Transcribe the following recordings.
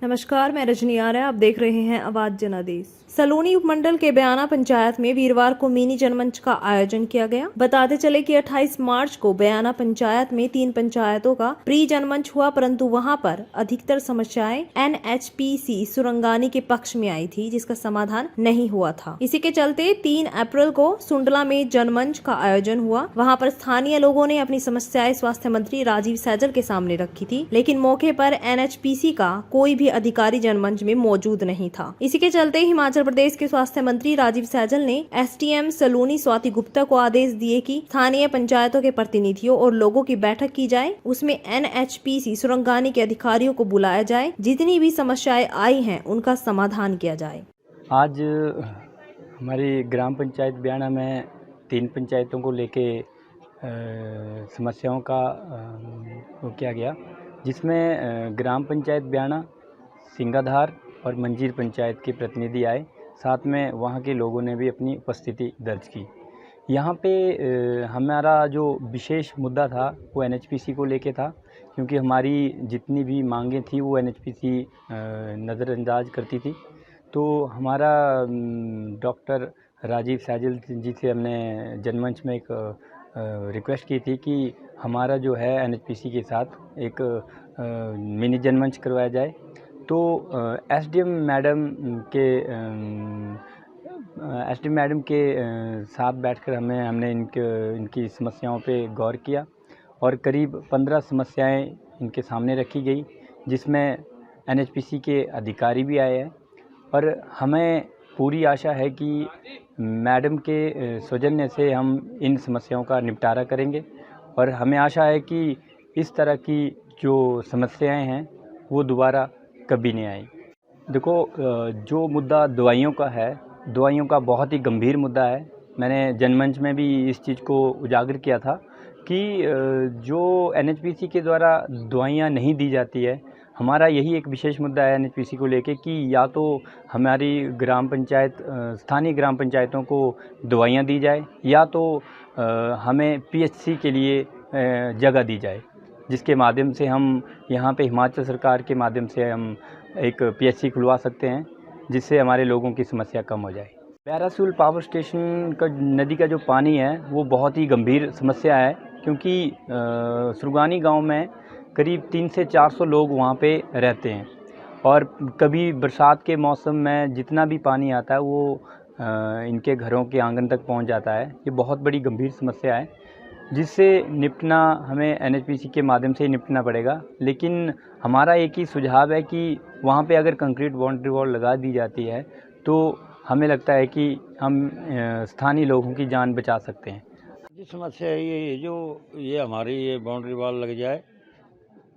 नमस्कार, मैं रजनी आर्य। आप देख रहे हैं आवाज जनादेश। सलोनी उपमंडल के बयाना पंचायत में वीरवार को मिनी जनमंच का आयोजन किया गया। बताते चले कि 28 मार्च को बयाना पंचायत में 3 पंचायतों का प्री जनमंच हुआ, परंतु वहां पर अधिकतर समस्याएं NHPC सुरंगानी के पक्ष में आई थी, जिसका समाधान नहीं हुआ था। इसी के चलते 3 अप्रैल को सुंडला में जनमंच का आयोजन हुआ। वहां पर स्थानीय लोगों ने अपनी समस्याएं स्वास्थ्य मंत्री राजीव सैजल के सामने रखी थी, लेकिन मौके पर NHPC का कोई भी अधिकारी जनमंच में मौजूद नहीं था। इसी के चलते हिमाचल प्रदेश के स्वास्थ्य मंत्री राजीव सैजल ने SDM सलोनी स्वाति गुप्ता को आदेश दिए कि स्थानीय पंचायतों के प्रतिनिधियों और लोगों की बैठक की जाए। उसमें NHPC सुरंगानी के अधिकारियों को बुलाया जाए, जितनी भी समस्याएं आई हैं उनका समाधान किया जाए। आज हमारी ग्राम पंचायत बयाना में 3 पंचायतों को लेके समस्याओं का वो किया गया, जिसमें ग्राम पंचायत बयाना, सिंगाधार और मंजीर पंचायत के प्रतिनिधि आए। साथ में वहाँ के लोगों ने भी अपनी उपस्थिति दर्ज की। यहाँ पे हमारा जो विशेष मुद्दा था वो NHPC को लेके था, क्योंकि हमारी जितनी भी मांगें थी वो NHPC नज़रअंदाज करती थी। तो हमारा डॉक्टर राजीव सैजल जी से हमने जनमंच में एक रिक्वेस्ट की थी कि हमारा जो है NHPC के साथ एक मिनी जनमंच करवाया जाए। तो SDM मैडम के साथ बैठकर हमने इनकी समस्याओं पे गौर किया और करीब 15 समस्याएं इनके सामने रखी गई, जिसमें NHPC के अधिकारी भी आए हैं। और हमें पूरी आशा है कि मैडम के सौजन्य से हम इन समस्याओं का निपटारा करेंगे और हमें आशा है कि इस तरह की जो समस्याएं हैं वो दोबारा कभी नहीं आई। देखो, जो मुद्दा दवाइयों का है, दवाइयों का बहुत ही गंभीर मुद्दा है। मैंने जनमंच में भी इस चीज़ को उजागर किया था कि जो NHPC के द्वारा दवाइयाँ नहीं दी जाती है, हमारा यही एक विशेष मुद्दा है NHPC को लेके कि या तो हमारी ग्राम पंचायत स्थानीय ग्राम पंचायतों को दवाइयाँ दी जाए, या तो हमें PHC के लिए जगह दी जाए, जिसके माध्यम से हम यहाँ पे हिमाचल सरकार के माध्यम से हम एक PHC खुलवा सकते हैं, जिससे हमारे लोगों की समस्या कम हो जाए। बैरासूल पावर स्टेशन का नदी का जो पानी है वो बहुत ही गंभीर समस्या है, क्योंकि सुरगानी गांव में करीब 300 से 400 लोग वहाँ पे रहते हैं और कभी बरसात के मौसम में जितना भी पानी आता है वो इनके घरों के आंगन तक पहुँच जाता है। ये बहुत बड़ी गंभीर समस्या है, जिससे निपटना हमें NHPC के माध्यम से ही निपटना पड़ेगा। लेकिन हमारा एक ही सुझाव है कि वहाँ पे अगर कंक्रीट बाउंड्री वॉल लगा दी जाती है तो हमें लगता है कि हम स्थानीय लोगों की जान बचा सकते हैं। जी, समस्या ये हमारी ये बाउंड्री वॉल लग जाए,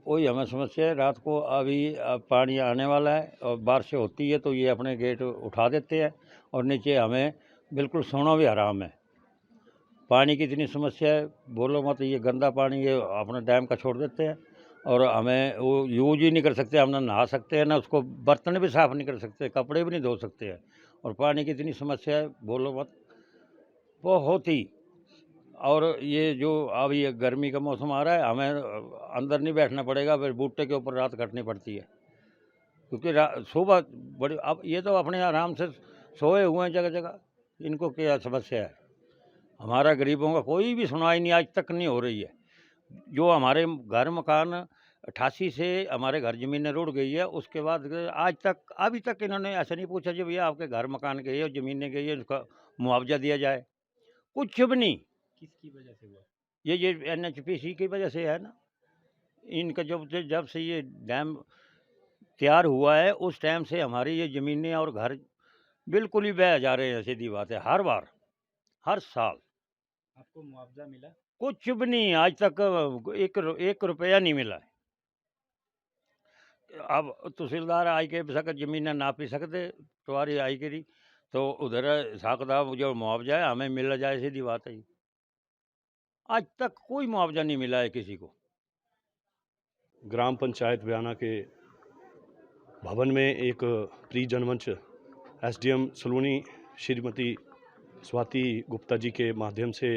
वही हमें समस्या है। रात को अभी पानी आने वाला है और बारिश होती है तो ये अपने गेट उठा देते हैं और नीचे हमें बिल्कुल सोना भी हराम है। पानी की इतनी समस्या है, बोलो मत। ये गंदा पानी ये अपने डैम का छोड़ देते हैं और हमें वो यूज ही नहीं कर सकते। हम ना नहा सकते हैं, ना उसको बर्तन भी साफ़ नहीं कर सकते, कपड़े भी नहीं धो सकते हैं। और पानी की इतनी समस्या है, बोलो मत, बहुत ही। और ये जो अब ये गर्मी का मौसम आ रहा है, हमें अंदर नहीं बैठना पड़ेगा, फिर बूटे के ऊपर रात कटनी पड़ती है, क्योंकि सुबह बड़ी अब ये तो अपने आराम से सोए हुए हैं जगह जगह। इनको क्या समस्या है? हमारा गरीबों का कोई भी सुनवाई नहीं आज तक नहीं हो रही है। जो हमारे घर मकान 88 से हमारे घर ज़मीनें रुड़ गई है, उसके बाद आज तक अभी तक इन्होंने ऐसा नहीं पूछा जी भैया आपके घर मकान गई है, ज़मीनें गई है, उसका मुआवजा दिया जाए। कुछ भी नहीं। किसकी वजह से हुआ? ये NHPC की वजह से है ना। इनका जब से ये डैम तैयार हुआ है उस टाइम से हमारी ये ज़मीनें और घर बिल्कुल ही बह जा रहे हैं। सीधी बात है, हर बार हर साल। आपको मुआवजा मिला? कुछ भी नहीं आज तक, एक रुपया नहीं मिला है। अब तहसीलदार आई के बेशक ज़मीनें नापी सकते, तुम्हारी आई करी तो उधर हिसाब किताब जो मुआवजा है हमें मिल जाए, सीधी बात है। आज तक कोई मुआवजा नहीं मिला है किसी को। ग्राम पंचायत बयाना के भवन में एक प्री जनमंच SDM सलोनी श्रीमती स्वाति गुप्ता जी के माध्यम से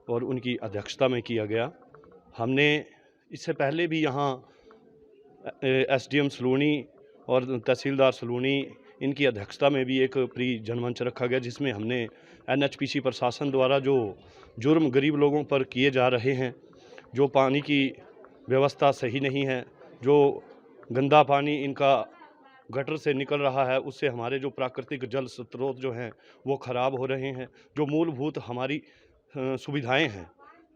और उनकी अध्यक्षता में किया गया। हमने इससे पहले भी यहाँ SDM सलोनी और तहसीलदार सलूनी इनकी अध्यक्षता में भी एक प्री जनमंच रखा गया, जिसमें हमने एनएचपीसी प्रशासन द्वारा जो जुर्म गरीब लोगों पर किए जा रहे हैं, जो पानी की व्यवस्था सही नहीं है, जो गंदा पानी इनका गटर से निकल रहा है, उससे हमारे जो प्राकृतिक जल स्रोत जो हैं वो ख़राब हो रहे हैं। जो मूलभूत हमारी सुविधाएं हैं,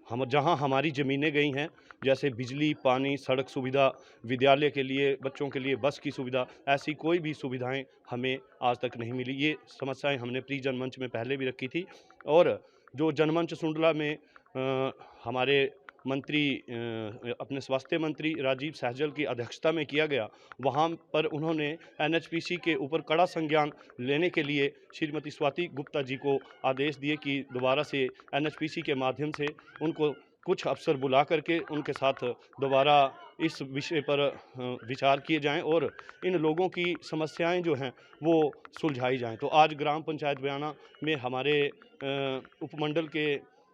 हम जहां हमारी ज़मीनें गई हैं, जैसे बिजली, पानी, सड़क सुविधा, विद्यालय के लिए बच्चों के लिए बस की सुविधा, ऐसी कोई भी सुविधाएं हमें आज तक नहीं मिली। ये समस्याएं हमने प्री जनमंच में पहले भी रखी थी। और जो जनमंच सुंडला में हमारे मंत्री अपने स्वास्थ्य मंत्री राजीव सहजल की अध्यक्षता में किया गया, वहाँ पर उन्होंने एनएचपीसी के ऊपर कड़ा संज्ञान लेने के लिए श्रीमती स्वाति गुप्ता जी को आदेश दिए कि दोबारा से एनएचपीसी के माध्यम से उनको कुछ अफसर बुला करके उनके साथ दोबारा इस विषय पर विचार किए जाएं और इन लोगों की समस्याएं जो हैं वो सुलझाई जाएं। तो आज ग्राम पंचायत बयाना में हमारे उपमंडल के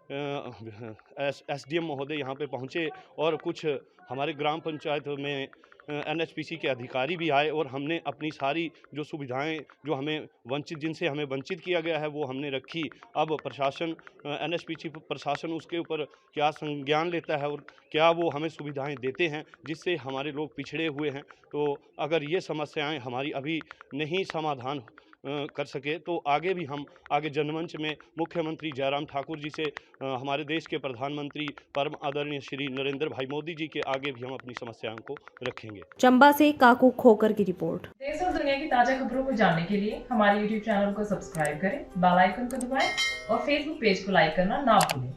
एसडीएम महोदय यहाँ पे पहुँचे और कुछ हमारे ग्राम पंचायत में एनएचपीसी के अधिकारी भी आए और हमने अपनी सारी जो सुविधाएं जो हमें जिनसे हमें वंचित किया गया है वो हमने रखी। अब प्रशासन एनएचपीसी प्रशासन उसके ऊपर क्या संज्ञान लेता है और क्या वो हमें सुविधाएं देते हैं जिससे हमारे लोग पिछड़े हुए हैं। तो अगर ये समस्याएं हमारी अभी नहीं समाधान कर सके तो आगे भी हम आगे जनमंच में मुख्यमंत्री जयराम ठाकुर जी से हमारे देश के प्रधानमंत्री परम आदरणीय श्री नरेंद्र भाई मोदी जी के आगे भी हम अपनी समस्याओं को रखेंगे। चंबा से काकू खोकर की रिपोर्ट। देश और दुनिया की ताजा खबरों को जानने के लिए हमारे YouTube चैनल को सब्सक्राइब करें, बेल आइकन को दबाएं और Facebook पेज को लाइक करना ना भूलें।